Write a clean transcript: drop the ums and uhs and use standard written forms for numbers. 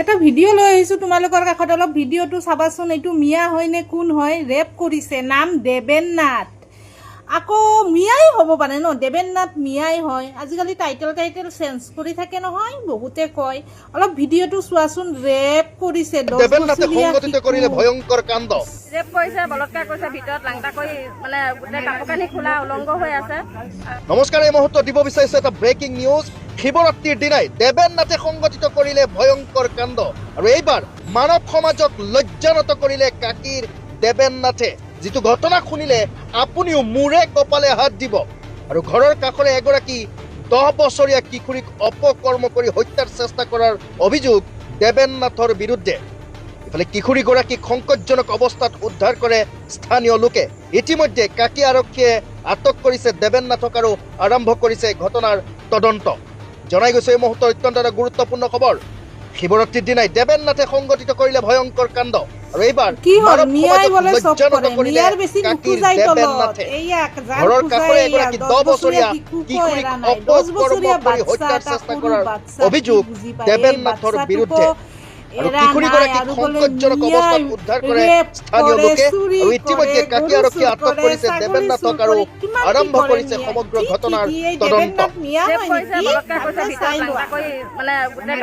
এটা ভিডিঅ' লৈ আহিছোঁ তোমালোকৰ কাষত অলপ ভিডিঅ'টো চাবাচোন। এইটো মিয়া হয় নে কোন হয়? ৰেপ কৰিছে, নাম দেবেন নাথ। আকৌ মিয়াই হ'ব পাৰে ন, দেবেন নাথ মিয়াই হয়। আজিকালি টাইটেল চেঞ্জ কৰি থাকে নহয়, বহুতে কয়। অলপ ভিডিঅ'টো চোৱাচোন। ৰেপ কৰিছে, 10 দেবেন নাথে বছৰীয়া সংগঠিত কৰিলে ভয়ংকৰ কাণ্ড। ৰেপ কৰিছে, বলৎকাৰ কৰিছে, ভিতৰত লাংটা কৰি মানে গোটেই কাপোৰ কানি খোলা উলংগ হৈ আছে। নমস্কাৰ, এই মুহূৰ্তত দিব বিচাৰিছে এটা ব্ৰেকিং নিউজ। শিৱৰাত্ৰিৰ দিনাই দেবেন নাথে সংগঠিত কৰিলে ভয়ংকৰ কাণ্ড, আৰু এইবাৰ মানৱ সমাজক লজ্জানত কৰিলে কাকীৰ দেবেন নাথে। যিটো ঘটনা শুনিলে আপুনিও মূৰে কপালে হাত দিব। আৰু ঘৰৰ কাষৰে এগৰাকী 10 বছৰীয়া কিশোৰীক অপকৰ্ম কৰি হত্যাৰ চেষ্টা কৰাৰ অভিযোগ দেবেন নাথৰ বিৰুদ্ধে। ইফালে কিশোৰীগৰাকীক সংকটজনক অৱস্থাত উদ্ধাৰ কৰে স্থানীয় লোকে। ইতিমধ্যে কাকী আৰক্ষীয়ে আটক কৰিছে দেবেন নাথক আৰু আৰম্ভ কৰিছে ঘটনাৰ তদন্ত। জনাই গৈছে এই মুহূৰ্তৰ অত্যন্ত এটা গুৰুত্বপূৰ্ণ খবৰ। শিৱৰাত্ৰিৰ দিনাই দেবেন নাথে সংগঠিত কৰিলে ভয়ংকৰ কাণ্ড, আৰু এইবাৰ ঘৰৰ কাষৰে এগৰাকী 10 বছৰীয়া কিশোৰীক অপকৰ্ম কৰি হত্যাৰ চেষ্টা কৰাৰ অভিযোগ দেবেন নাথৰ বিৰুদ্ধে। আৰু কিশোৰীগৰাকীক সংকটজনক অৱস্থাত উদ্ধাৰ কৰে স্থানীয় লোকে। আৰু ইতিমধ্যে কাকী আৰক্ষীয়ে আটক কৰিছে দেবেন নাথক আৰু আৰম্ভ কৰিছে সমগ্ৰ ঘটনাৰ তদন্ত। ৰেপ কৰিছে, বলৎকাৰ কৰিছে, ভিতৰত লাংটা কৰি মানে গোটেই